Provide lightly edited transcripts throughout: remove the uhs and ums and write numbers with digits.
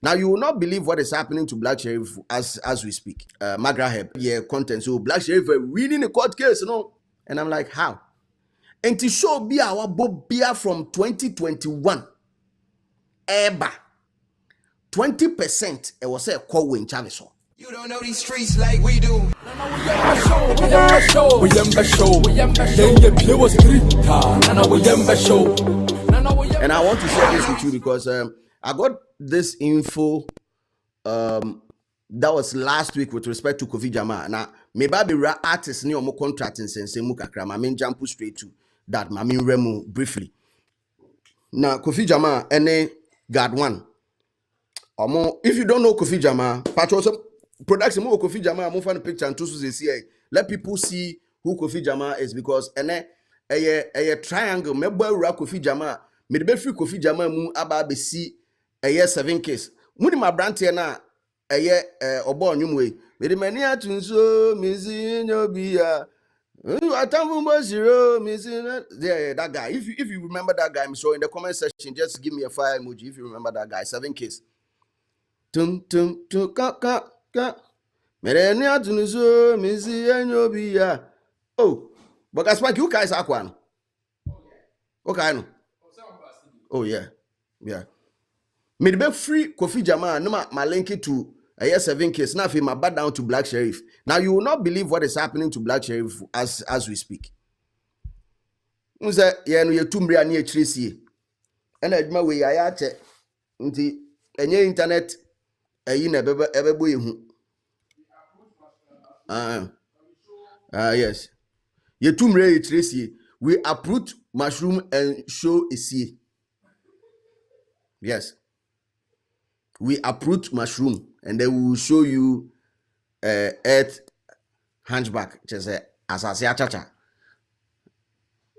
Now you will not believe what is happening to Black Sherif as we speak. Magra help, yeah, content. So Black Sherif are winning a court case, and I'm like, how? And to show be our Bobia from 2021, Eba 20%. It was a call in Chavis. You don't know these streets like we do. And I want to share this with you because I got this info that was last week with respect to Kofi Jama. Now, maybe artists ni omo contract in sense mu kakra. I mean jump straight to that. I mean remu briefly. Now, Kofi Jama any God one. If you don't know Kofi Jama, patch some production mo Kofi Jama mo fan picture and to see. Let people see who Kofi Jama is because a triangle meba ura Kofi Jama me be free Kofi Jama mu aba be see 7 case. Muni ma brand here na obo onwumwe me de mani atunso misi nyobia that guy. If you remember that guy, I'm sure in the comment section, just give me a fire emoji if you remember that guy. 7 case. Tum tum tum ka ka ka. Mereni atunso misi nyobia. Oh, but that's why you guys are one. Okay, no. Oh yeah, yeah. Me be free Kofi Jama. No ma link it to a 7 case. Now if my back down to Black Sherif. Now you will not believe what is happening to Black Sherif as we speak. Unse ye no ye tumbre ani echirisi. And adwuma we ya che. Nti enye internet ayi na ebebo yehu. Yes. Ye tumbre echirisi. We uproot mushroom and show isi. Yes. We uproot mushroom and then we will show you earth hunchback. Just asase achacha.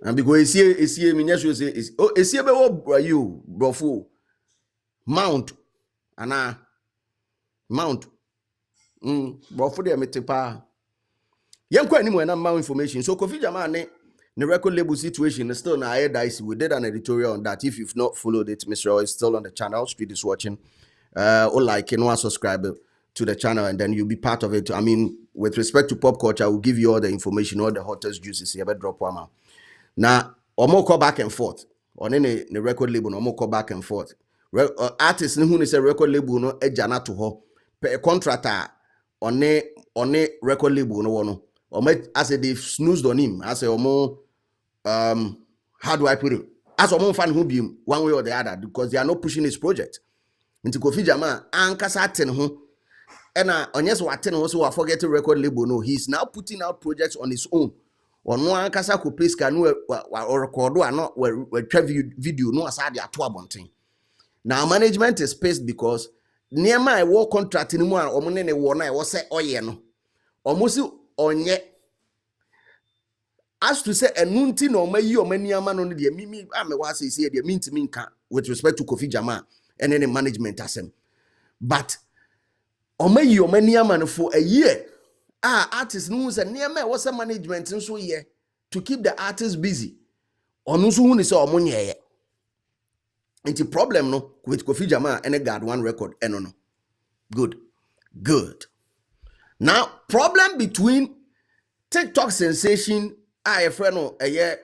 And because esi me nyesho say esi be wo you brofo mount ana mount brofo de metepa yenkwa ni mo na more information. So Kofi Jama ne record label situation is still na air dicey. We did an editorial on that. If you've not followed it, Mr. is still on the channel. Street is watching. Or like and subscribe to the channel, and then you'll be part of it. I mean, with respect to pop culture, I will give you all the information, all the hottest juices. You ever drop one out. Now, or call back and forth on any record label, no more call back and forth. Artists who is a record label no ejana to her per contractor on a record label no one. Or as they've snoozed on him, as a more how do I put it? As a more fan who be one way or the other because they are not pushing his project. Into Kofi Jama ankasa ten ho ena onyes waten ho so forget record label no, he's now putting out projects on his own. Ono ankasa ko place ka no record ano we twa video no asade ato abonten. Now management is pissed because nearma I work contract ni mu a omo ne wo na e wo se oye no omo si onye as to say enunti no mayi omaniama no de mimi amewa say de mintimi nka with respect to Kofi Jama and any management asem. But omayi omaniama no for a year artists no say nearma was a management so here to keep the artists busy onu so hu ni say omonye It's a problem no with Kofi Jama and a God one record no. Good. Now problem between TikTok sensation a friend no a year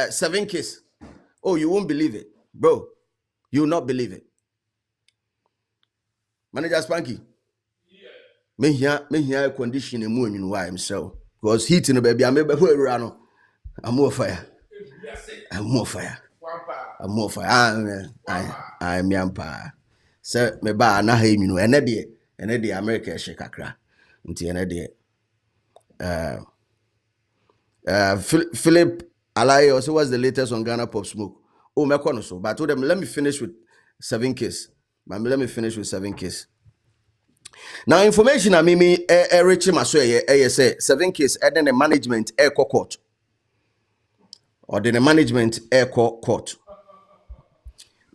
7 case. Oh, you won't believe it, bro. You will not believe it. Manager Spanky. Yeah. Me here condition in moon you why himself. Because heat in the baby, I'm more fire. I'm more fire. I'm more fire. I'm yampa. Sir, me ba na ha you know, and the America shekakra. Until Philip Alayo, so what's the latest on Ghana Pop Smoke? Oh, my corner so, but I told them let me finish with 7 case. Let me finish with 7 case. Now, information I mean Richie Masoye say 7 case and then the management air court. Or the management air court.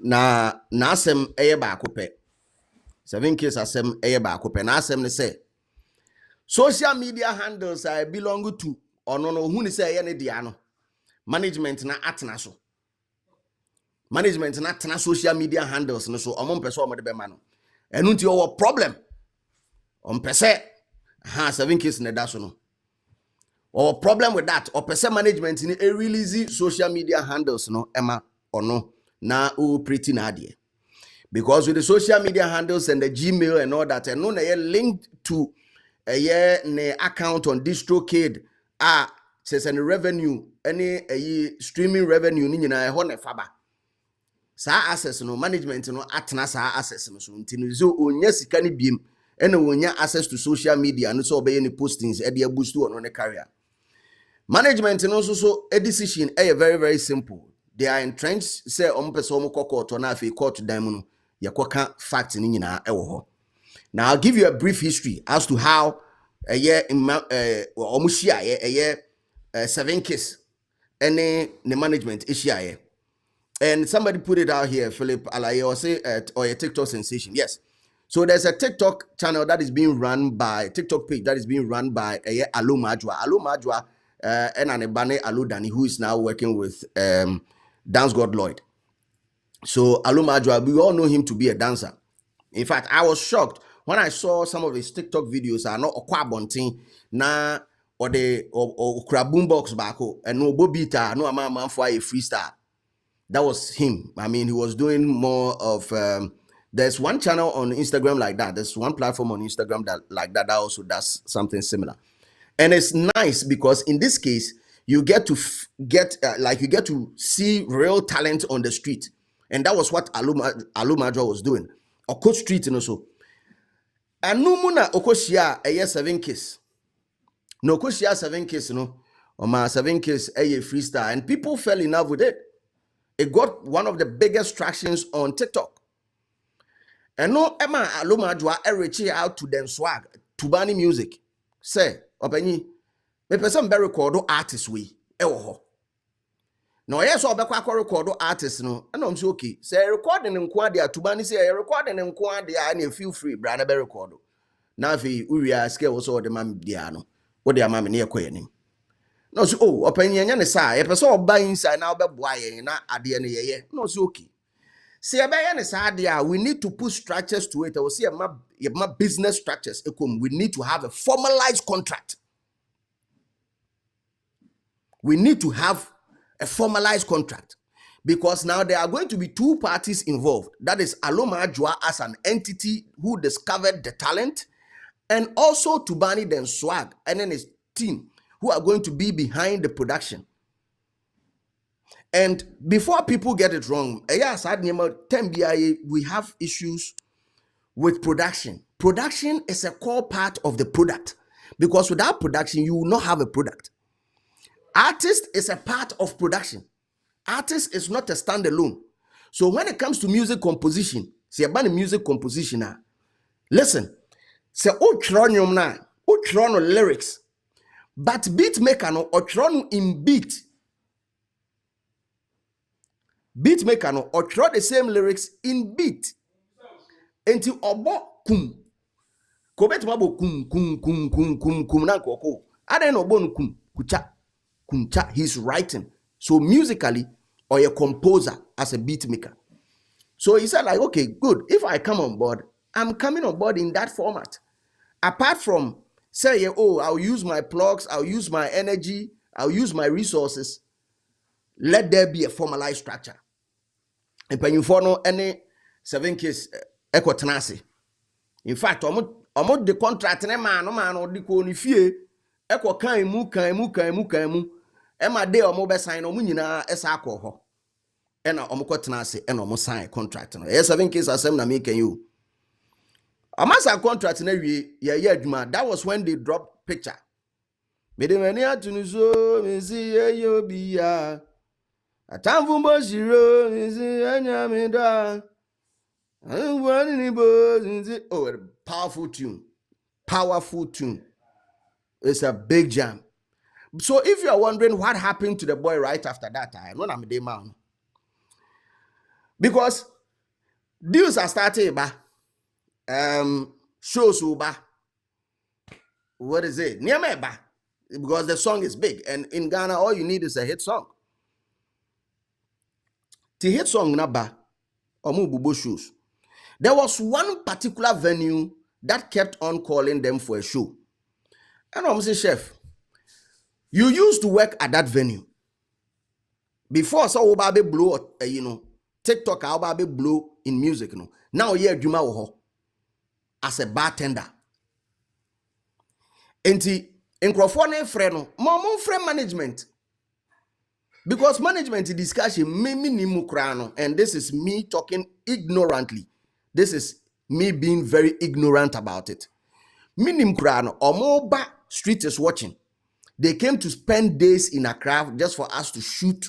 Na asem eye ba akope 7 case asem eye ba akope na asem ne say social media handles I belong to or no who ni say eye ne dia no management na atena so management na atena social media handles no so omon pese omode be ma no And until your problem on per se, 7 kids in the dasono. Or problem with that, or per se management in a release social media handles, no, Emma, or no, na pretty nadia. Because with the social media handles and the Gmail and all that, and no, they linked to a year account on DistroKid, says any revenue, any streaming revenue, ni na hone faba. Sa access no management no atena sa access no so ntino zo onya sika ni biem ena onya access to social media no so obey ni postings e dey boost on ne career. Management no so a decision very very simple. They are entrenched say ompese omukoko na afi court dan mu no yekoka fact ni nyina e wo ho. Now I'll give you a brief history as to how a year in omushia a 7 case any the management issue. And somebody put it out here, Philip Alaye, or say or a TikTok sensation. Yes. So there's a TikTok channel that is being run by TikTok page that is being run by Alo Majwa. Alo Majwa and Anebane Alo Dani, who is now working with Dance God Lloyd. So Alo Majwa, we all know him to be a dancer. In fact, I was shocked when I saw some of his TikTok videos are not Okwabontin na or the or boom box back and no bobita no amount for a freestyle. That was him. I mean, he was doing more of there's one channel on Instagram like that. There's one platform on Instagram that also does something similar. And it's nice because in this case, you get to you get to see real talent on the street. And that was what Alumajwa was doing. Or Coach Street and also. And no muna okoshia a 7 kiss. No okoshia 7 kiss, no. Or my 7 kiss a freestyle. And people fell in love with it. It got one of the biggest tractions on TikTok. And no Emma Alumajwa reach out to them swag, Tubani music. Say, Openi, me person be record artist we. Ewo. No, yes, or be record artist no. And I'm so okay. Say recording in Kwadia, Tubani say recording in Kwadia and you feel free, brother be record. Now if we are scared also the man diano. What the mammy near quening. No, so opinion yan sa e person oba inside now be boa yen na ade ne ye. No, so okay. See aba yan sa ade we need to put structures to it. I will see my business structures. We need to have a formalized contract. We need to have a formalized contract because now there are going to be 2 parties involved. That is Alumajwa as an entity who discovered the talent, and also Tubani then Swag and then his team who are going to be behind the production. And before people get it wrong, we have issues with production. Production is a core part of the product because without production, you will not have a product. Artist is a part of production. Artist is not a standalone. So when it comes to music composition, say about music composition, listen, say lyrics. But beat maker no or in beat. Beat maker no or the same lyrics in beat. Enti obo kum. Kobet mabo kum na koko. Ade no bon kum kucha. He's writing. So musically or a composer as a beat maker. So he said like, okay, good. If I come on board, I'm coming on board in that format. Apart from say, I'll use my plugs, I'll use my energy, I'll use my resources. Let there be a formalized structure. And when you follow any 7 case ecotanasi. In fact, almost the contract no man or the koni fie eco kaimu. Emma de or mobile sign or munina esako ho. And omokotanasi and almost sign contract. No, 7 case assembly making you. A master contract in every year, that was when they dropped picture. Medemania to Nuzo, Missy, Yobia. A time for Boshiro, Missy, Anyamida. And one in the boat, oh, a powerful tune. Powerful tune. It's a big jam. So if you are wondering what happened to the boy right after that, I know I'm a day man. Because deals are starting back. Shows uba. What is it? Niameba. Because the song is big. And in Ghana, all you need is a hit song. The hit song naba. Omu bubo shows. There was one particular venue that kept on calling them for a show. And I'm saying, chef, you used to work at that venue. Before so obabe blow, TikTok obabe blow in music, Now you're Juma Oho as a bartender. Enti nkrofo friend no, mo friend management. Because management discussion me and this is me talking ignorantly. This is me being very ignorant about it. Minim krano omoba street is watching. They came to spend days in Accra just for us to shoot.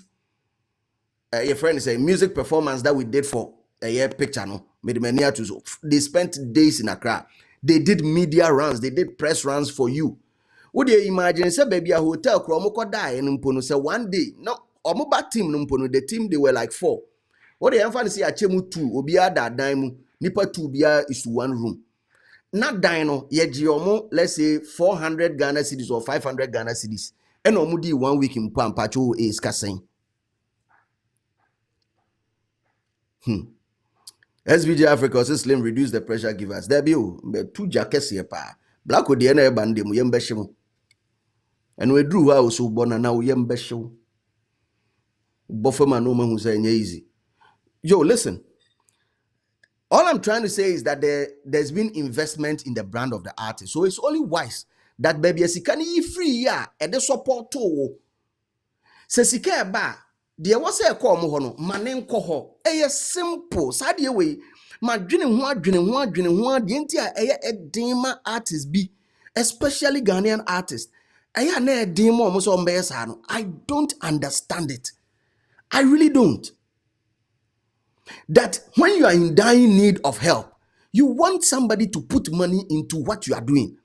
Your friend is a music performance that we did for a year picture. No, they spent days in Accra. They did media runs. They did press runs for you. Would you imagine? Say, baby, a hotel kromoko die and umpono say one day. No, omoba team umpono. The team they were like 4. What the emphasis say achemu 2 obia da daimu nipa 2 bia is one room. Not dino ye let's say 400 Ghana cedis or 500 Ghana cedis. And omudi 1 week in Pampacho is kaseng. SVG Africa says Slim reduce the pressure givers. There be 2 jackets here pa. Black with the ene bande mu yembeshemu. And we drew house so bona now yembeshew. Bofema no man who say easy. Yo, listen. All I'm trying to say is that there's been investment in the brand of the artist. So it's only wise that baby esikani free ya and the support to. Se sika ba de was a call mo no manen ko ho. Simple. Sadie way ma dwene ho de nti a edema artist bi, especially Ghanaian artists. Eye na edema o mo so mbe sa no. I don't understand it. I really don't. That when you are in dying need of help, you want somebody to put money into what you are doing.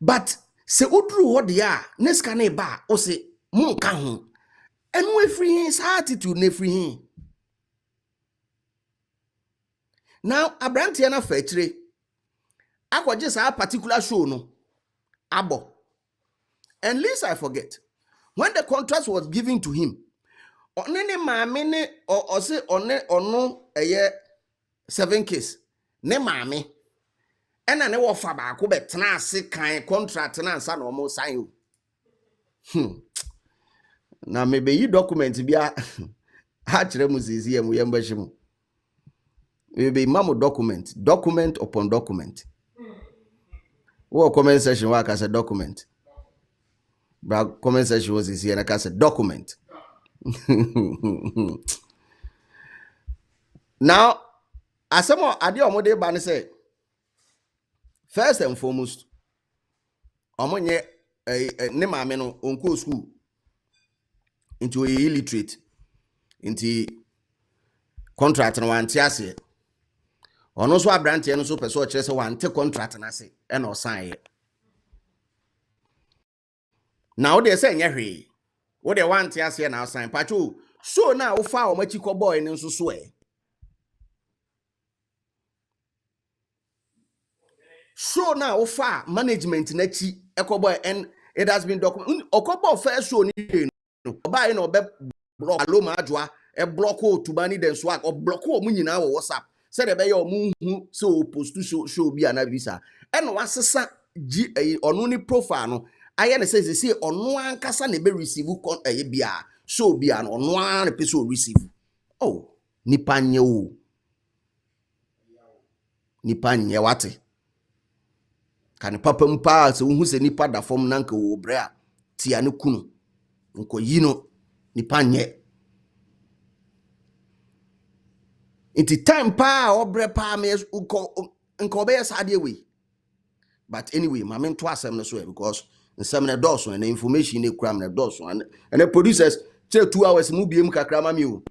But se udru what they are, neskane ba o se monka ho. And we free his attitude ne free him. Now abrantia na fetire. Akwa just a particular show no. Abo. And least I forget. When the contract was given to him, onene maame ne or say ono eye 7 case ne maame ena ne wo fa ba ko betena ase kan contract na ansa na omo sign o. Na mebe yi document bia ha kire mu zizi mu yembashi mu. Mebe mamu document upon document. Wo comment section wa ka say document. Bra comment section was zizi na ka say document. Now, as some ade omode ba ne say, first and foremost, omonye ne maame no onko school into a illiterate into contract no wante ase. Ono so abrante no so person kire say wante contract na ase e na osan ye. Now they say nya hwe. Wo de wante ase na osan pacho so na wo fa o machi ko boy ne nso so e. So now far management na chi ekoboy and it has been documented. Okobo first show ni no. Oba no be block aloma adwa e block o tubani den swag o block o mu nyina wo WhatsApp. Say de be ye o mu hu so post to show bi ana visa. E no wasesa gi ono ni profile no. Aye na say ono ankasa na be receive kon bia so bia no ono an pe so receive. Oh, nipa nye o. Nipa nye wate. Kan papa mpa se hu se nipa da fom nanka wo bre a tia ne kunu nko yino nipa nye inti time pa obre pa me nko be sade we. But anyway mame to asem no so because nsem na doso and information ne kram na doso and the producers say 2 hours mu biem kakra ma me o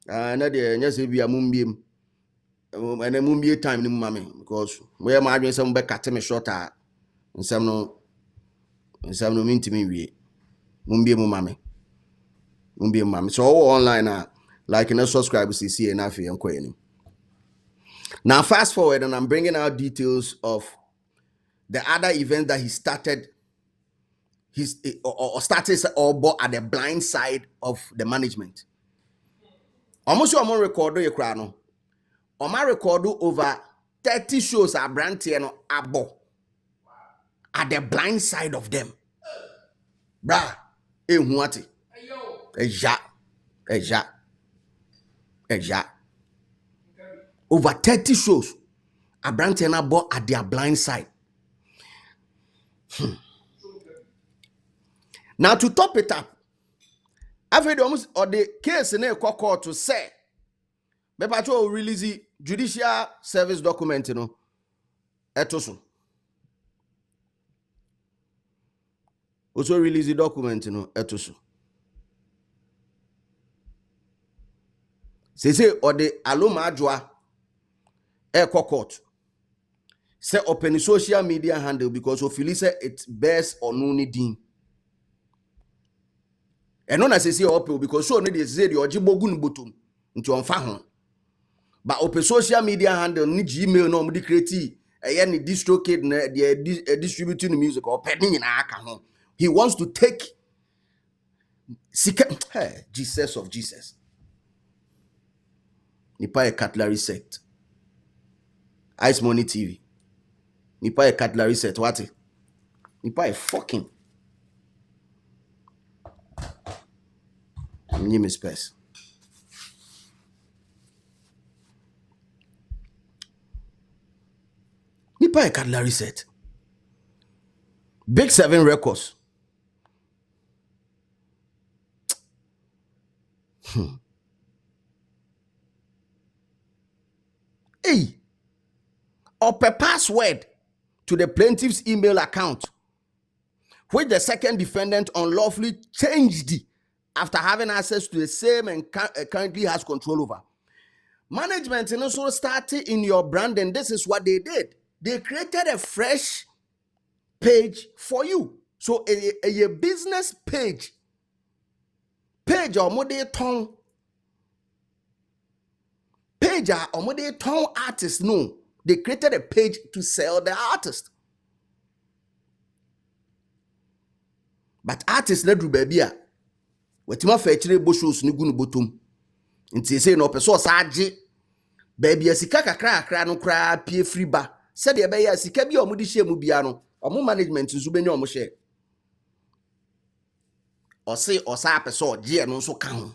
na de nya se bia mu biem and then mumbie time ni mama because we ma adwen some be cut me shorter nsam no mintimi wie mumbie mu mama so all online like and subscribe to see na afi enko eni. Now fast forward and I'm bringing out details of the other event that he started started at the blind side of the management. Almost you record your crown. Oma record over 30 shows abrantie no abo at the blind side of them. Bra, ehuati. Eja. Over 30 shows abrantie no abo at their blind side. Now to top it up, I've heard almost or the case in a court to say, Bepacho release judicial service document, etoso. Also release the document, etoso. Say or the aloma adwa court. Say open social media handle because of say it bears or no needing. And non as say open because so need say the ojibogun bottom into on fa. But open social media handle ni Gmail no mudi create any distrocade na distributing the music or pending in aka ho. He wants to take hey, Jesus of Jesus. Nipa a cutlery set. Ice Money TV. Nipa a cutlery set. What? Nipa a fucking. Give me space. Nipa a cutlery set. Big 7 records. Hey. Or per password to the plaintiff's email account, which the second defendant unlawfully changed after having access to the same and currently has control over. Management also started in your brand, and this is what they did. They created a fresh page for you. So a business page or model tongue page or model tongue artist. No, they created a page to sell the artist. But artists na do baby a wetima fa kire bo shows ni gunu botom. Nti say no person saage baby asika kakra no kra pie free ba. Said de be ya sika bi o mo di hye mu bia no omo management nso benya omo hye. O say o sa person je no nso ka ho.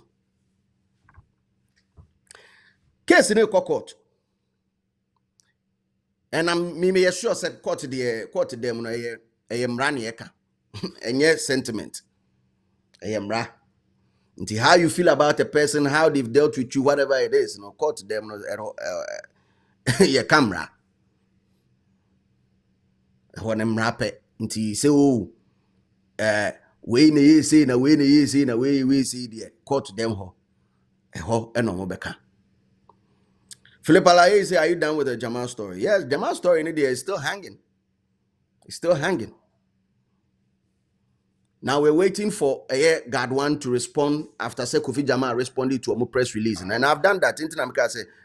Case ni court. And I'm me sure said court them no e mra na eka. Enye sentiment. Mra. Until how you feel about a person, how they've dealt with you, whatever it is, court them your camera. When I'm rapper, until say, oh, we na say na we see the court them and no beka. Philip Alaye say, are you done with the Jamal story? Yes, Jamal story in there is still hanging. It's still hanging. Now we're waiting for God one to respond after Kofi Jamal responded to a press release. And I've done that.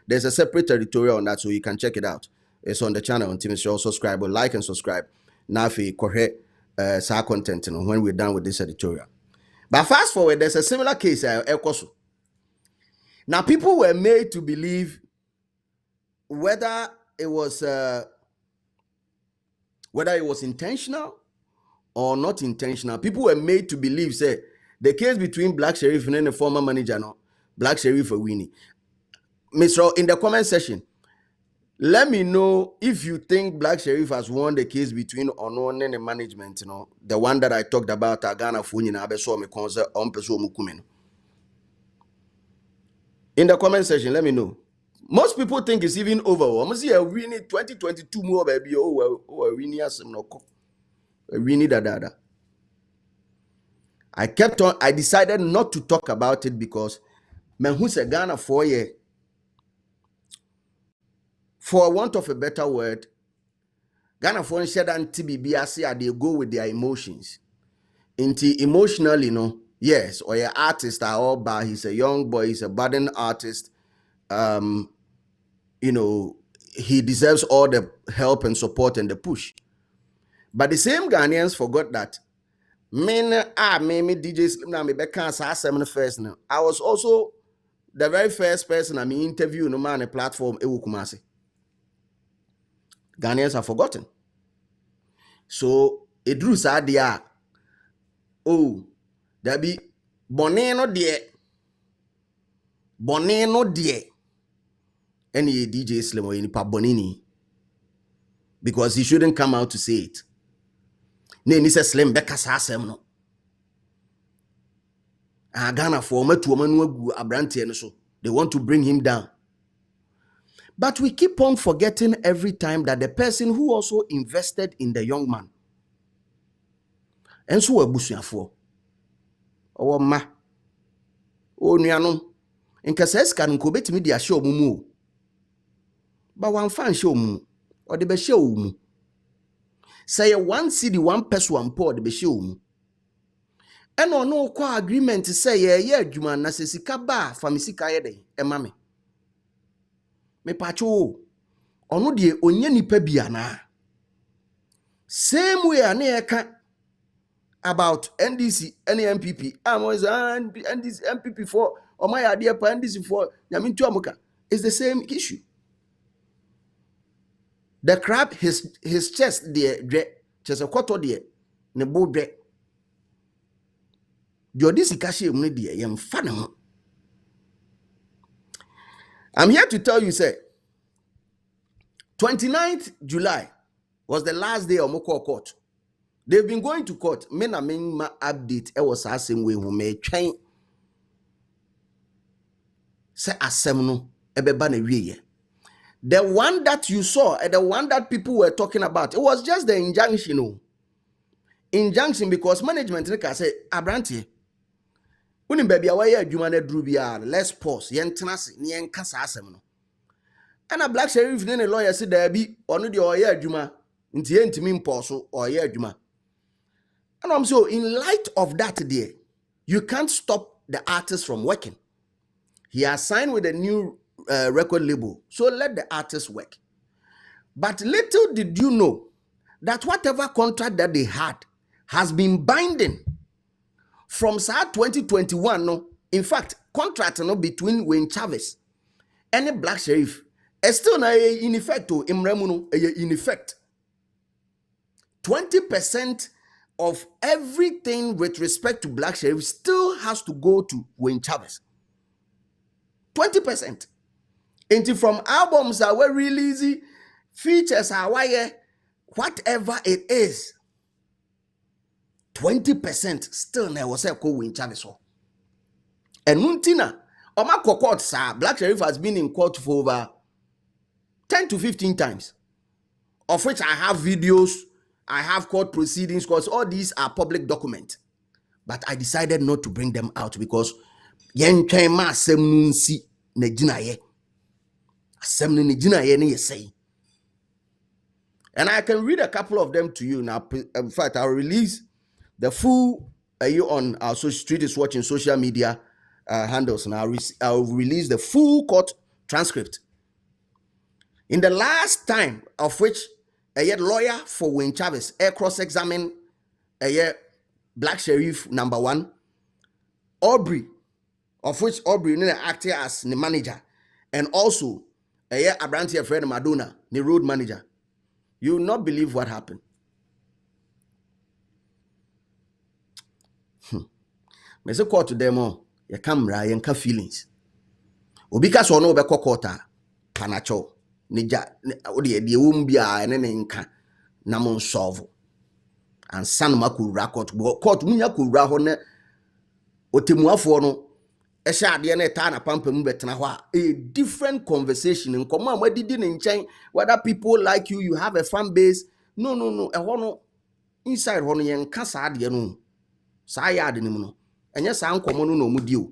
There's a separate editorial on that, so you can check it out. It's on the channel on Team Show. Subscribe or like and subscribe. Now if you correct our content when we're done with this editorial. But fast forward, there's a similar case. Now people were made to believe whether it was intentional or not intentional. People were made to believe, say, the case between Black Sherif and the former manager, Black Sherif or Winnie. Mr. In the comment section, let me know if you think Black Sherif has won the case between Onon and the management, the one that I talked about, Ghana Funi na abeso me concert on peso mukumen. In the comment section, let me know. Most people think it's even over. I'm see a Winnie 2022 more baby. Oh, Winnie has some no. Winnie da. I decided not to talk about it because man who's a Ghana for want of a better word, Ghana for said and TBBC they go with their emotions. Emotionally, yes, or your artist are all by he's a young boy, he's a budding artist. He deserves all the help and support and the push. But the same Ghanaians forgot that me DJ Slim na me back first now. I was also the very first person I mean interview no man a platform ewu Kumasi. Ghanaians have forgotten. So it drew sad there. Oh, there be Boneno dear. Any DJ Slim or any Bonini. Because he shouldn't come out to say it. Then he Slim Becca Sassem no. Ghana for Abranti and so they want to bring him down. But we keep on forgetting every time that the person who also invested in the young man. And so abusuafo. Owo ma. O nuanom. Nkasa ska nko betimi dia hye omumu. Ba wan fan hye omumu. O de be hye omumu. Say one city one person po de be hye omumu. Eno no kwa agreement say ye adwuma na se sika ba famisika ye den e ma me. Me pacho ono de onye nipa bia na. Same way ane eka about NDC, NMPP. I'm always NDC, MPP for or my idea for NDC for Yamintu Amuka. It's the same issue. The crab his chest there, just a quarter there, ne bo dre. Jodisi kashi umne yam fana. I'm here to tell you, say 29th July was the last day of Moko court. They've been going to court. Me na ma update. I was asking we who may train. Say asem no ebeba na wiye. The one that you saw and the one that people were talking about, it was just the injunction. No. Injunction because management can say Abranti. Unim baby away adwuma na dru bia. Let's pause. Yen tenase ne yen kasa asem no. And a black sheriff ne lawyer said there be onu de oye adwuma. Nti yentimi mposo oye adwuma. And I'm so in light of that there, you can't stop the artist from working. He has signed with a new record label, so let the artist work. But little did you know that whatever contract that they had has been binding from 2021. No, in fact, contract no between Wayne Chavez and the Black Sheriff is still in effect. In effect, 20% of everything with respect to Black Sheriff still has to go to Wayne Chavez. 20%. And from albums that were released, features are wire, whatever it is, 20% still never say go Wayne Chavez. And Muntina, Oma court, sir, Black Sheriff has been in court for over 10 to 15 times, of which I have videos. I have court proceedings because all these are public documents. But I decided not to bring them out because yen chema semnunsi nejinaye. Semnu nejinaye ne say. And I can read a couple of them to you now. In fact, I'll release the full on our Street is Watching social media handles, and I'll release the full court transcript. In the last time of which a lawyer for Wayne Chavez cross-examined a Black Sheriff number 1, Aubrey, of which Aubrey acted as the manager, and also a Abranti friend Madonna, the road manager. You will not believe what happened. Me say court to them all. Your camera, your feelings. Obika so no be kokota panacho. Nija odi e wumbia ene nka na mon solve. And san makura court munya kura ho ne otemuafo no e sha ade na ta na pampa mu betena ho a different conversation nkomo amadidi ne nchen whether people like you have a fan base no e ho no inside ho no yen ka sa ade no sa ya ade nim no enye sa nkomo no na omudi o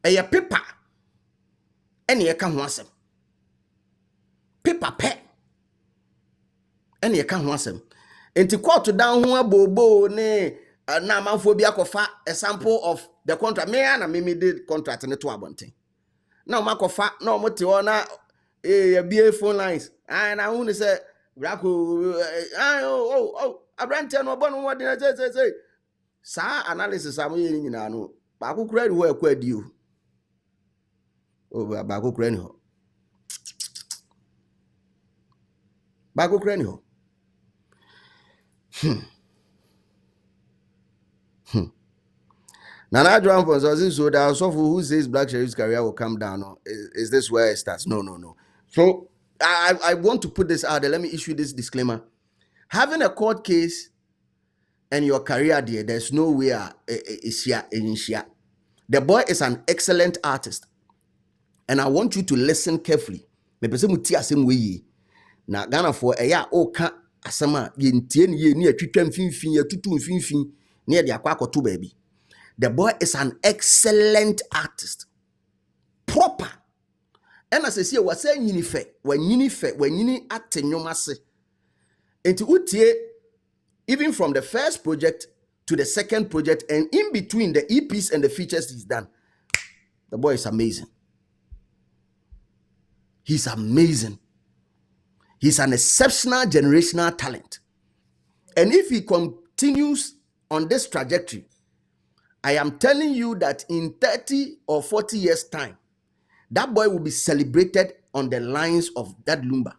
eye paper ene ye ka ho asem paper pe ene ye ka ho asem enti court down ho abobo ne na amanfo bi akofa a sample of the contract me na me did contract ne to abonten na makofa na omote o na bia phone lines na hu ne say brako abrante no obo no de say sa analysis am ye nyina no ba kokura ri ho akwa di o Oh, baako kura ni ho. Baako kura ni ho. Now, that drum for so there are some who says Black Sherif's career will come down. No? Is this where it starts? No. So I want to put this out there. Let me issue this disclaimer. Having a court case and your career there, there's no way it's here. The boy is an excellent artist. And I want you to listen carefully. Me pese muti asem we na Ghana for eya o ka asem a ye ntie ne ye ni atwitwa mfimfin ye tutu mfimfin ne ye de akwa akoto baabi. The boy is an excellent artist. Proper. And as I say, was saying yini fe, when yini atenyoma se. Enti utie, even from the first project to the second project, and in between the EPs and the features he's done, the boy is amazing. He's amazing. He's an exceptional generational talent. And if he continues on this trajectory, I am telling you that in 30 or 40 years' time, that boy will be celebrated on the lines of that Lumba.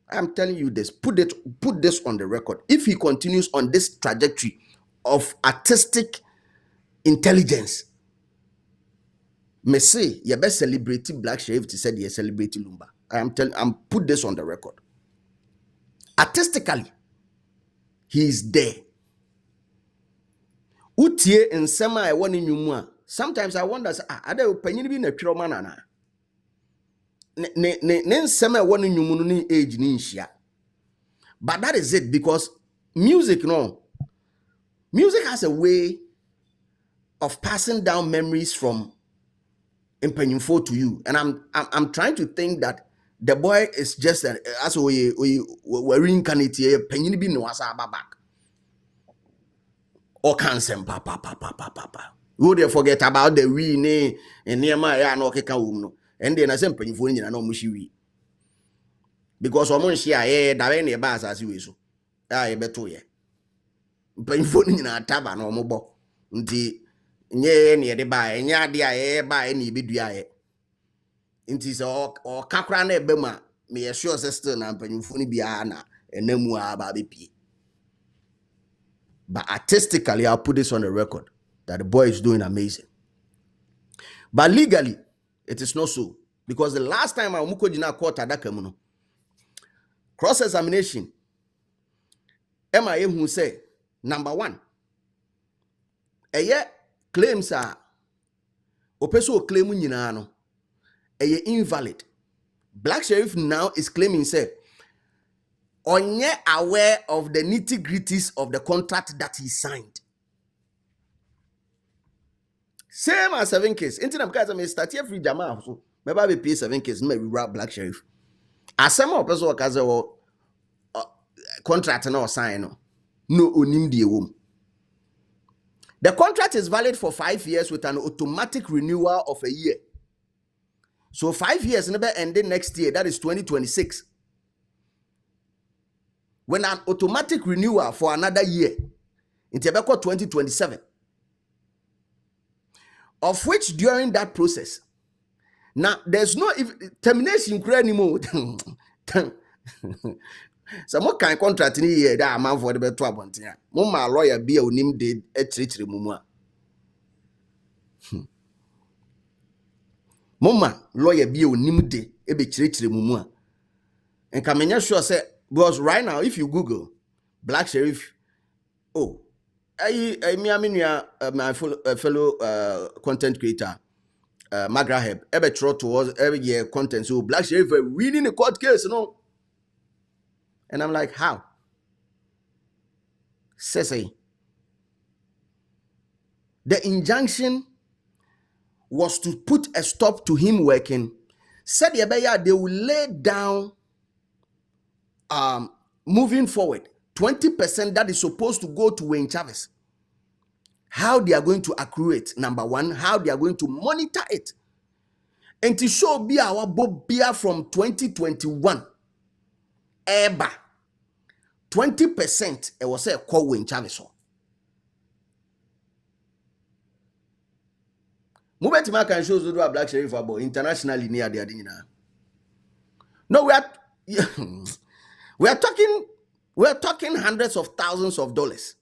I am telling you this. Put this on the record. If he continues on this trajectory of artistic intelligence, me say you best celebrate Black Sherif to say you celebrate Lumba. I'm put this on the record. Artistically, he is there. Utie nsema e woni nwumu a. Sometimes I wonder ada opanyin bi na twiro manana. Ne nsema e woni nwumu ni age ni nhia. But that is it, because music has a way of passing down memories from Impenyinfo to you. And I'm trying to think that the boy is just as we reincarnate here, penyin bi no asa back. Or cancer, papa. Who they forget about the we ne and near my no keka no. And then I say Impenyinfo ni na no mushi. Because omo share da we ne ba asase we so. E beto ye. Impenyinfo ni na taba na omo bo. Nti nye ne de ba enya ade a ba na ibedua ye. Nti so o kakra na ebe ma me sure sister na Impenyinfo ni bia na enamu a ba be pie. But artistically, I'll put this on the record that the boy is doing amazing. But legally, it is not so. Because the last time I muko jina court adakamuno, cross-examination, MIA who say, number one, claims are opeso claim nyina invalid. Black Sherif now is claiming say, onye aware of the nitty-gritties of the contract that he signed. Same as 7 case. Intina because I start here free jama so. Maybe pay 7 case. Maybe rap Black Sherif. Asema opeso wakaze wo contract na sign no onim die wom. The contract is valid for 5 years with an automatic renewal of a year. So 5 years never ending next year. That is 2026. When an automatic renewal for another year, in Tebeko 2027, of which during that process, now there's no termination anymore. So what kind of contract in here that amount for the better one? Mama lawyer be a unim did a treachery mumma. Mama lawyer be a unim de a be treachery mumma. And Kamenya sure say, because right now, if you Google Black Sherif, my fellow content creator, Magraheb, every throw towards every year content. So Black Sherif winning a court case, you know. And I'm like, how? Say. The injunction was to put a stop to him working. Said they will lay down moving forward 20% that is supposed to go to Wayne Chavez. How they are going to accrue it, number one, how they are going to monitor it. And to show be our Bobia from 2021 eba 20% it was a call Wayne Chavez. Movement can show do a Black Sherif about internationally near the adina. No, we are we are talking hundreds of thousands of dollars.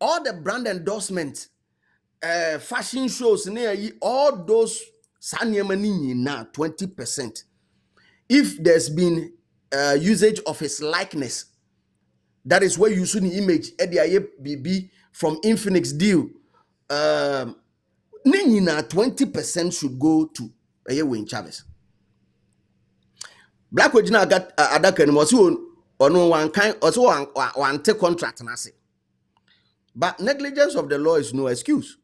All the brand endorsements, fashion shows, all those now 20%. If there's been usage of his likeness, that is where you see the image BB from Infinix deal. 20% should go to Wayne Chavez. Black Wajina got Adakan was on one kind also one take contract. But negligence of the law is no excuse.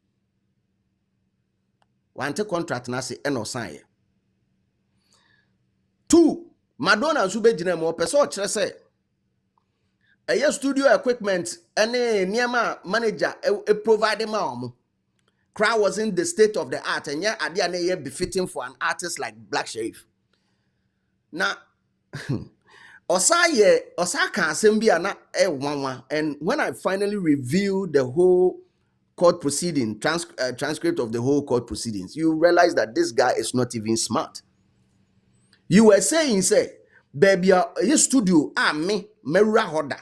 One take contract and no sign. Two, Madonna Sube Jina mo person say a studio equipment any Niama manager provide them all. Crowd was in the state of the art, and yeah, idea befitting for an artist like Black Sherif. Now, Osa can assembly and when I finally reviewed the whole court proceeding, transcript of the whole court proceedings, you realize that this guy is not even smart. You were saying, say, baby, your studio, me, Merura Hoda.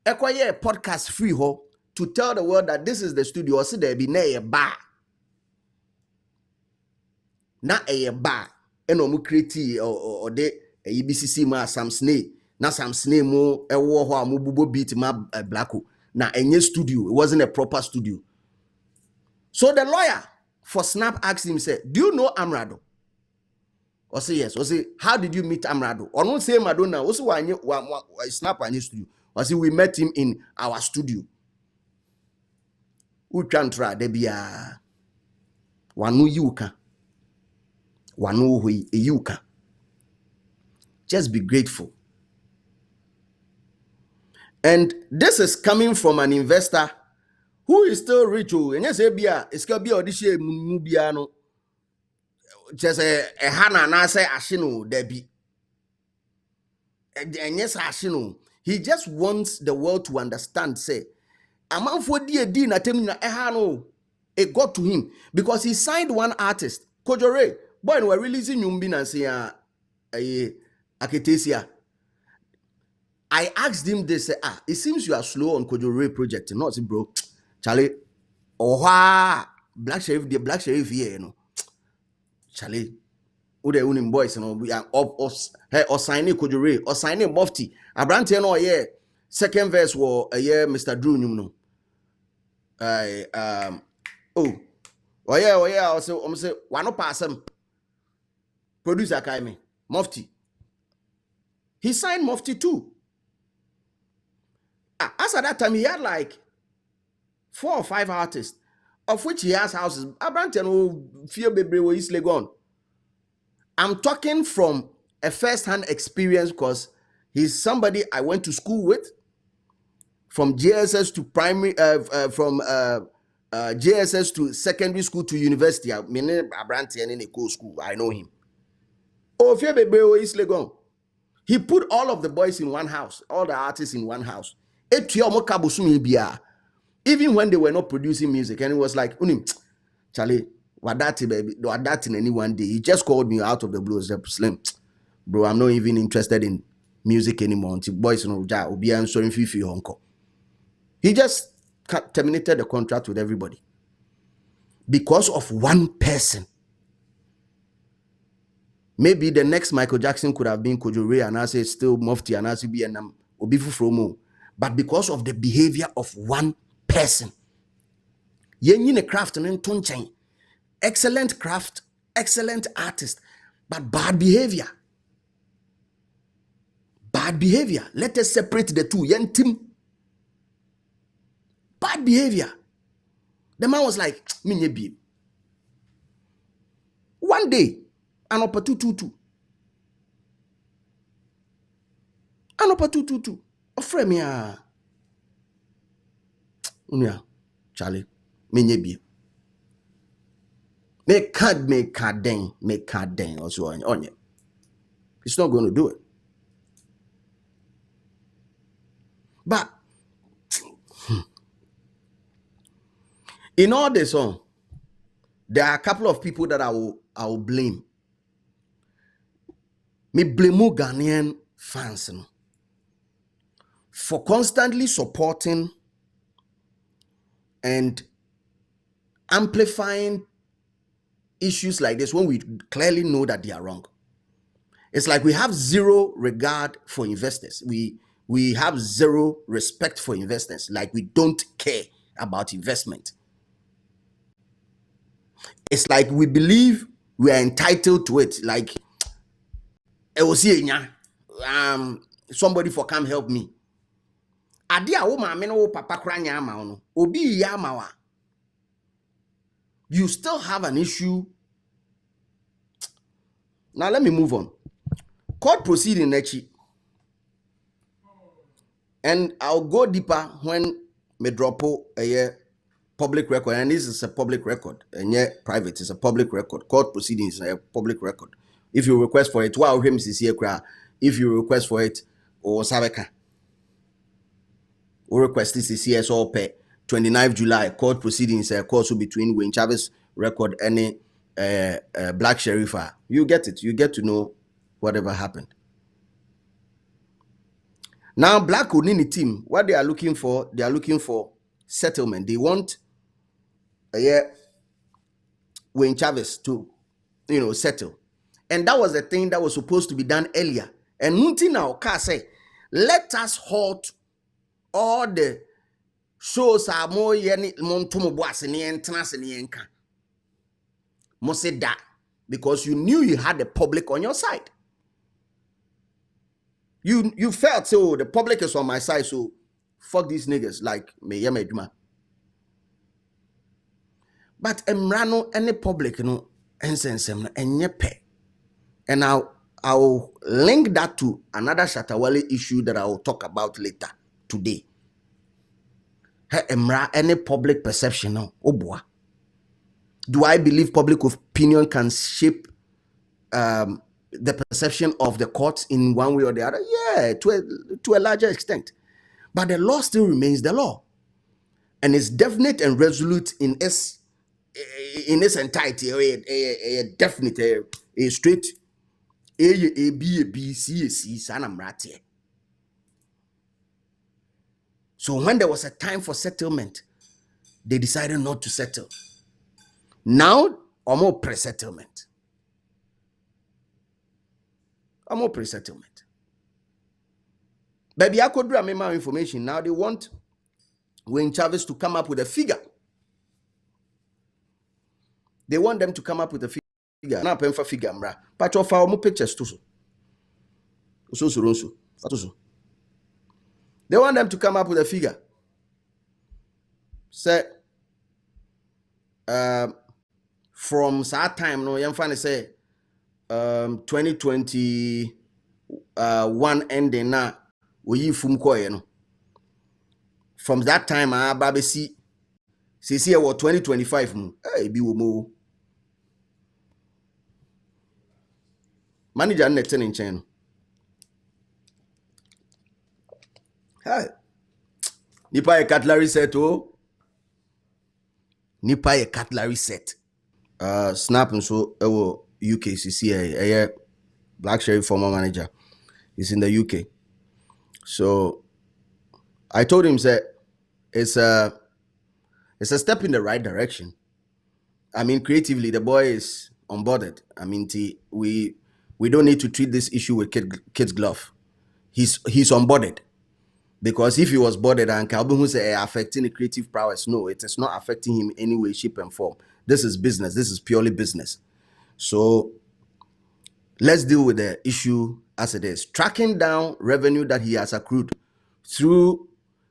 Acquire a podcast free ho to tell the world that this is the studio, or see there be a bar. Not a bar. And omu create or de EBCC ma Sam Snee. Na Sam Snee mo ewo ho amu bubo beat ma blacko. Na enye studio. It wasn't a proper studio. So the lawyer for Snap asked him, say, do you know Amrado? Or say yes. Or say, how did you meet Amrado? Or not say Madonna. Also Snap and studio. Or say we met him in our studio. Uchantra debia wanu yuka. Wanu hui yuka. Just be grateful. And this is coming from an investor who is still rich. And yes, it's gonna be audition mubiano. Just a hana na say ashino debi. And yes, ashino. He just wants the world to understand. Say, amount for D na temina ehano. It got to him because he signed one artist, Kojore. Boy, we're releasing Yumbi and say Aketesia. I asked him this, it seems you are slow on Kojore project. Not bro. Charlie. Black Sherif, the Black Sherif here, you know. Charlie. Who the unim boys, you know, we are or signing Kojore, or signing Mufti. Abrante no yeah. Second verse was a year, Mr. Drew, you know. Oh yeah, also I'm say why not pass him? Producer Kaime, Mufti. He signed Mufti too. As at that time, he had like 4 or 5 artists, of which he has houses. Abrante fear baby where he's gone. I'm talking from a first-hand experience because he's somebody I went to school with, from JSS to primary, from JSS to secondary school to university. I mean, Abrante in a cool school. I know him. Oh, fear baby where he's gone. He put all of the boys in one house, all the artists in one house. Even when they were not producing music, and it was like, Charlie, wadati baby, wadati any one day. He just called me out of the blue. Said, Slim, bro, I'm not even interested in music anymore. Until boys no obi answering fifi honko. He just terminated the contract with everybody because of one person. Maybe the next Michael Jackson could have been Kojore, and I say still Mufti, and I say be an Obifu Fromo. But because of the behavior of one person, Yen craft and tonchain, excellent craft, excellent artist, but bad behavior. Bad behavior. Let us separate the two. Yen team. Bad behavior. The man was like, Minye. One day, an opportunity. An opportunity. Ofre me Charlie, Minye. Make card den also on it. It's not going to do it. But in all this There are a couple of people that I will blame. Me blame Ghanaian fans for constantly supporting and amplifying issues like this when we clearly know that they are wrong. It's like we have zero regard for investors. We have zero respect for investors. Like we don't care about investment. It's like we believe we are entitled to it. Like, somebody for come help me. You still have an issue. Now let me move on. Court proceeding nechi. And I'll go deeper when me drop a public record, and this is a public record, and yet private is a public record. Court proceedings is a public record. If you request for it, if you request for it, or Sabeka, or request this is CS or pay 29th July, court proceedings, a court between Wayne Chavez record any Black Sherif. You get it, you get to know whatever happened. Now, Black Onini team, what they are looking for settlement. They want Wayne Chavez to, settle. And that was the thing that was supposed to be done earlier. And Nunti now can say, let us halt all the shows are more yeni montomo boasini and tenasini. Must say that because you knew you had the public on your side. You felt so the public is on my side, so fuck these niggas like me yameduma. But emrano any public ensensem enyepe. And I'll link that to another Shatawale issue that I will talk about later today. Emra any public perception boy. Do I believe public opinion can shape the perception of the courts in one way or the other? Yeah, to a larger extent. But the law still remains the law. And it's definite and resolute in its entirety. A definite, a straight A, B, A, B, C, A, C, Sanamrati. So when there was a time for settlement, they decided not to settle. Now, I'm more pre-settlement. Baby, I could do more information. Now they want Wayne Chavez to come up with a figure. They want them to come up with a figure. Now, pay for figure, mra. Patch of our more pictures too. So. They want them to come up with a figure. Say, from that time, no, I'm trying to say, 2021 ending now, we from Koye, from that time, baby see 2025, hey, be mo. Manager next in chain. Hey, Nipa a cutlery set, Nipa a cutlery set. Snap and so UKCC, Black Sherif former manager, is in the UK. So I told him that it's a step in the right direction. I mean, creatively, the boy is onboarded. I mean, we don't need to treat this issue with kid's glove. He's onboarded. Because if he was boarded and Calvin who say affecting the creative prowess, no, it is not affecting him in any way, shape, and form. This is business. This is purely business. So let's deal with the issue as it is. Tracking down revenue that he has accrued through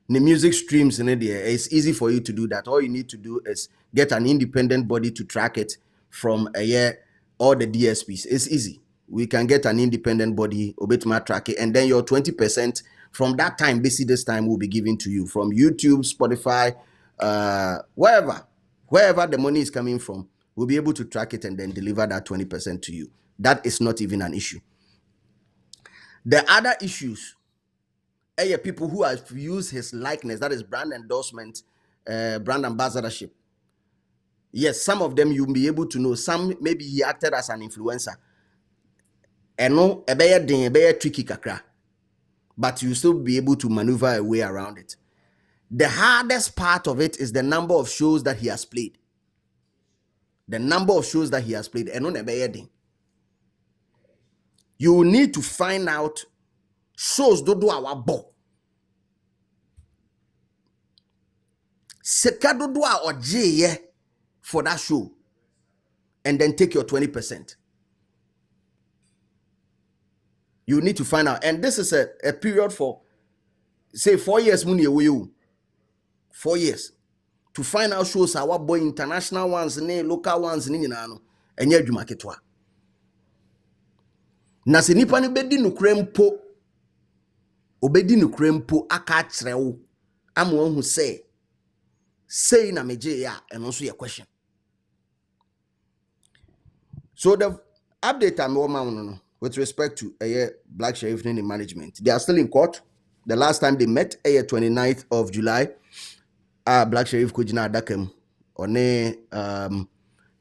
the music streams in India. It's easy for you to do that. All you need to do is get an independent body to track it from all the DSPs. It's easy. We can get an independent body, Obetma track it, and then your 20% from that time, basically this time will be given to you from YouTube, Spotify, wherever the money is coming from, we'll be able to track it and then deliver that 20% to you. That is not even an issue. The other issues, people who have used his likeness, that is brand endorsement, brand ambassadorship. Yes, some of them you'll be able to know. Some maybe he acted as an influencer. And no, a better tricky kakra. But you still be able to maneuver a way around it. The hardest part of it is the number of shows that he has played. The number of shows that he has played. And no, a better you need to find out shows do our bo. Seka do or J for that show. And then take your 20%. You need to find out. And this is a period for, say, 4 years. 4 years. To find out shows our boy international ones, local ones, and yet you market wa. Na se nipa ni bedi no krempo, obedi no krempo aka kyerɛwo, amo hu say na meje ya, and also your question. So the update I'm no with respect to Black Sherif in management, they are still in court. The last time they met, 29th of July, Black Sherif kujina adakem one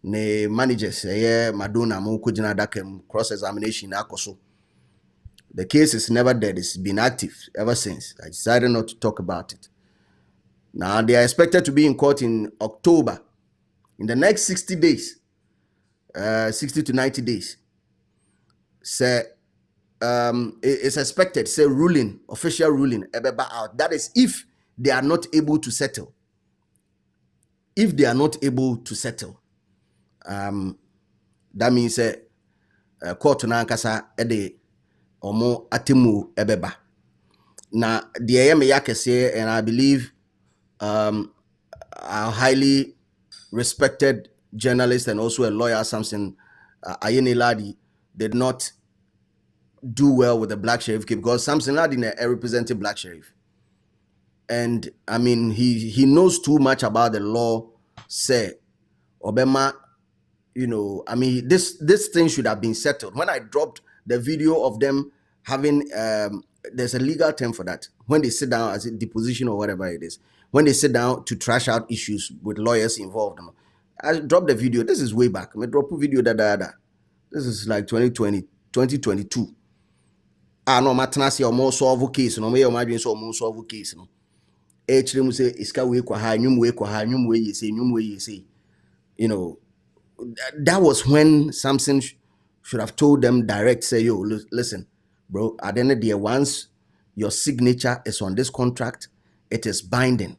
ne managers Madonna mo kujina adakem cross examination akoso. The case is never dead. It's been active ever since. I decided not to talk about it. Now they are expected to be in court in October. In the next 60 days, 60 to 90 days. Say it's expected, say ruling, official ruling, out. That is if they are not able to settle. If they are not able to settle, that means court na ankasa ede omo atemu ebeba. Na the me yakese, and I believe our highly respected journalist and also a lawyer, Samson Ayene Ladi, did not do well with the Black Sherif case, because Samson Ladi represented Black Sherif. And I mean, he knows too much about the law. Say, Obama, I mean, this thing should have been settled. When I dropped the video of them having, there's a legal term for that. When they sit down as a deposition or whatever it is, when they sit down to trash out issues with lawyers involved, I dropped the video. This is way back. I dropped a video that. This is like 2020, 2022. No, matanasi or more solve case. No, may imagine so more solve case. No, actually, say iska we kwa ha, nyum we kwa ha, nyum we you say. That was when Samson should have told them direct, say, yo, listen, bro, at the end of the day, once your signature is on this contract, it is binding.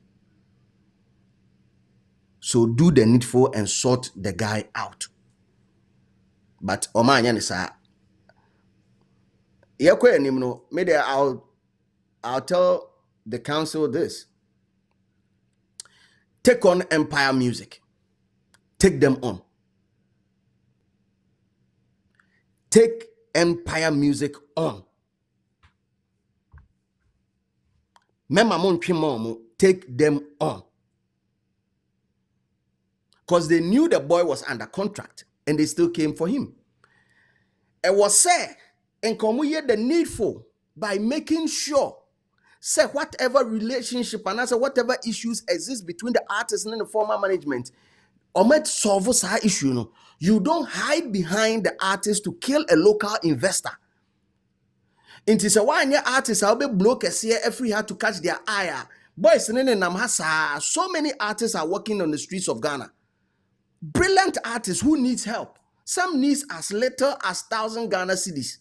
So do the needful and sort the guy out. But Omanya Nisa, maybe I'll tell the council this. Take on Empire Music. Take them on. Take Empire Music on. Take them on. Because they knew the boy was under contract and they still came for him. It was said, and come we the needful by making sure, say whatever relationship and answer whatever issues exist between the artist and the former management, or might solve this issue. You don't hide behind the artist to kill a local investor. It is a 1 year artist, I'll be bloke here every year to catch their eye. Boys, so many artists are working on the streets of Ghana. Brilliant artists who needs help. Some needs as little as 1,000 Ghana cedis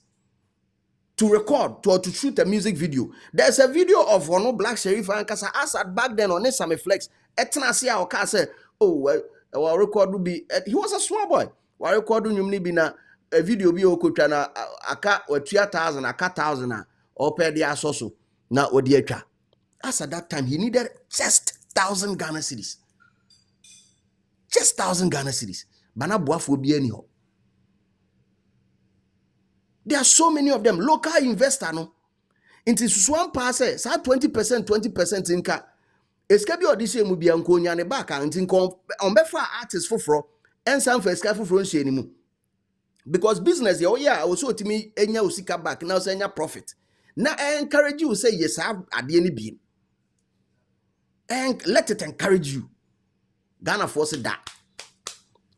to record to shoot a music video. There's a video of one Black Sherif and Kasa Assad back then on this Flex. Etnasia or Kasa, our record will be. He was a small boy. Our record will be na a video be okutana aka or 3,000 aka 1,000 or per the asoso na odieka. As at that time he needed just 1,000 Ghana cedis. Just 1,000 Ghana cedis. Bana buafo bi anyhow. There are so many of them. Local investor no. Into one pass, say 20% inka. Eska bi odi se mu bia nko nya ne back and nko on be for artists foforo and some for eska foforo nhye ni mu. Because business I also timi enya osika back now say enya profit. Na encourage you say yes have ade ni bi. And let it encourage you. Ghana force that.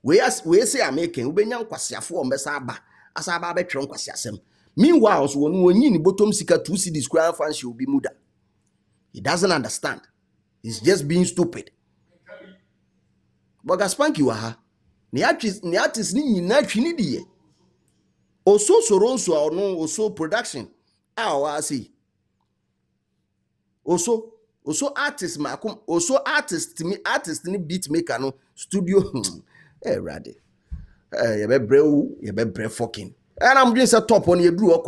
we say I'm making ubenya nkwasiafo ombesa aba asaba betwe nkwasiasem. Meanwhile so wonu onyi ni bottom sika 2 cedis crowd fancy obi muda. He doesn't understand. He's just being stupid. But Gaspanki wa ha. Ni artist ni nyina twini diye. Oso soronso ono oso production. Wa see. Also artist makum also artist ni beat maker no studio ready. You be brave fucking. And I'm just a top on your drew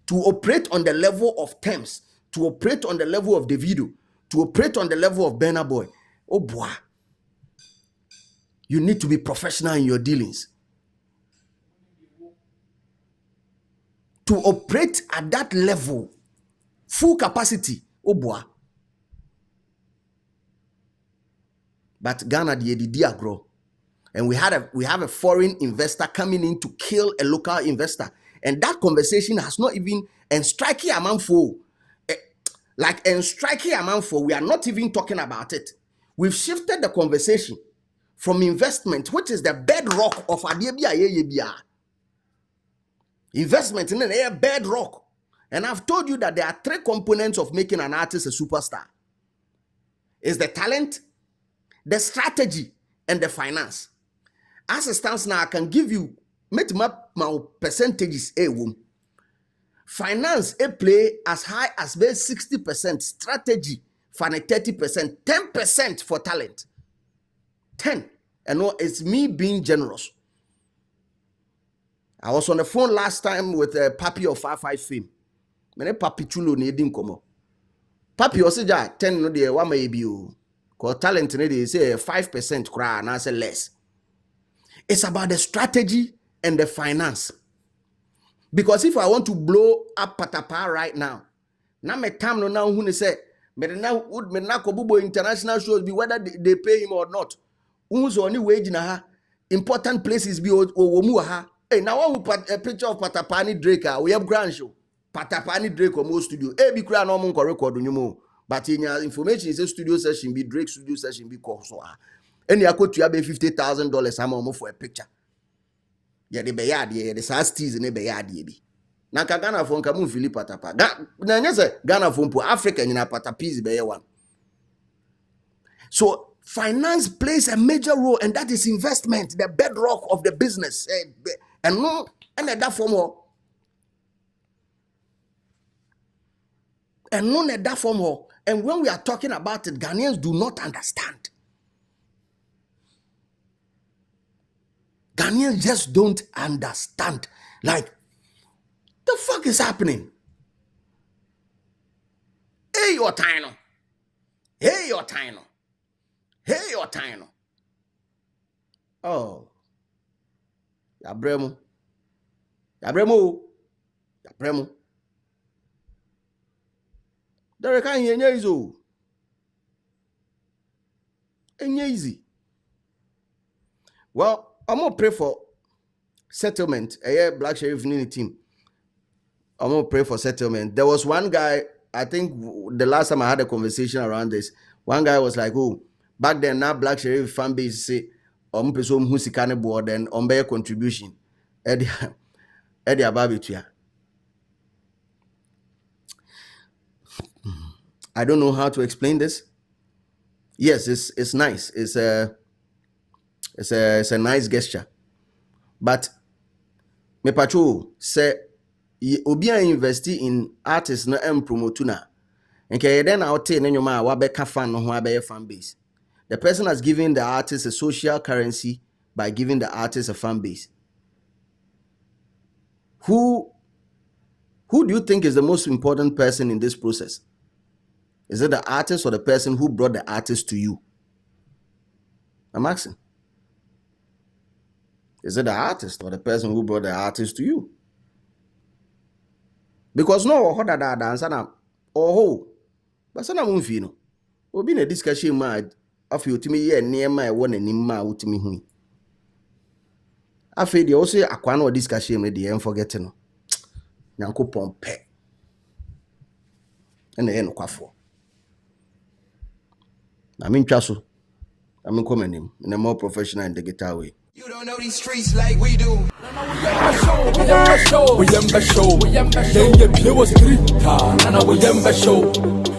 to operate on the level of Thames, to operate on the level of Davido, to operate on the level of Burna Boy. Oh boy. You need to be professional in your dealings. To operate at that level, full capacity. Oh boy. But Ghana the agro. And we have a foreign investor coming in to kill a local investor. And that conversation has not even and striking amount for like and striking amount for we are not even talking about it. We've shifted the conversation from investment, which is the bedrock of Adebia. Investment in a bedrock. And I've told you that there are 3 components of making an artist a superstar. It's the talent, the strategy, and the finance. As it stands now, I can give you my percentages. Finance play as high as 60%, strategy for 30%, 10% for talent. 10. And no, it's me being generous. I was on the phone last time with Papi of 55 Fame. Mene Papi Chulo ne din komo. Papi also ja 10 no de wa may be o. Cause talent ne dey say 5% kra na say less. It's about the strategy and the finance. Because if I want to blow up Patapa right now, now my time no now who say me na kobubo international shows be whether they pay him or not. Who's only wage na ha important places be owomu ha. Hey, now one put a picture of Patapani Drake. We have grand show. Patapani Drake or more studio. Hey, be crying no more record on you more. But in your information is a studio session be Drake studio session be called so. And you could to have $50,000 I'm almost for a picture. Yeah, the bayard, yeah, the sasties in the bayard, be. Na Ghana phone kamu Philip Patapa. Na nyese Ghana phone po Africa in a patapiz be one. So finance plays a major role, and that is investment, the bedrock of the business. And no, and that form of, and none at that form of, and when we are talking about it, Ghanaians do not understand. Ghanaians just don't understand. Like, the fuck is happening? Hey, your Tino. Hey, your Tino. Hey, your Tino. Oh. Yabremo. There can hear easy. Well, I'm gonna pray for settlement. Black Sherif Nini team. I'm gonna pray for settlement. There was one guy, I think the last time I had a conversation around this, one guy was like, oh, back then now Black Sherif fan base say person who sikane board and bear contribution. Eddie Ababitua. I don't know how to explain this. Yes, it's nice. It's a nice gesture. But me patrol say obi invest in artists no promote na. Okay, then I'll tell you wabeka fan no ho fan base. The person has given the artist a social currency by giving the artist a fan base. Who do you think is the most important person in this process? Is it the artist or the person who brought the artist to you? I'm asking. Is it the artist or the person who brought the artist to you? Because no, how that dance na oh, but sana mumfi no. Obi na discussion ma afi otimi ye niema e wona nim ma otimi hu. Afi de o say akwa na discussion me de em forget no. Nyankopon pe. Ena ye no kwafo. Na me ntwa so. I'm coming in a more professional and digital way. You don't know these streets like we do. We am show. Yeah, was great. Nana we am show.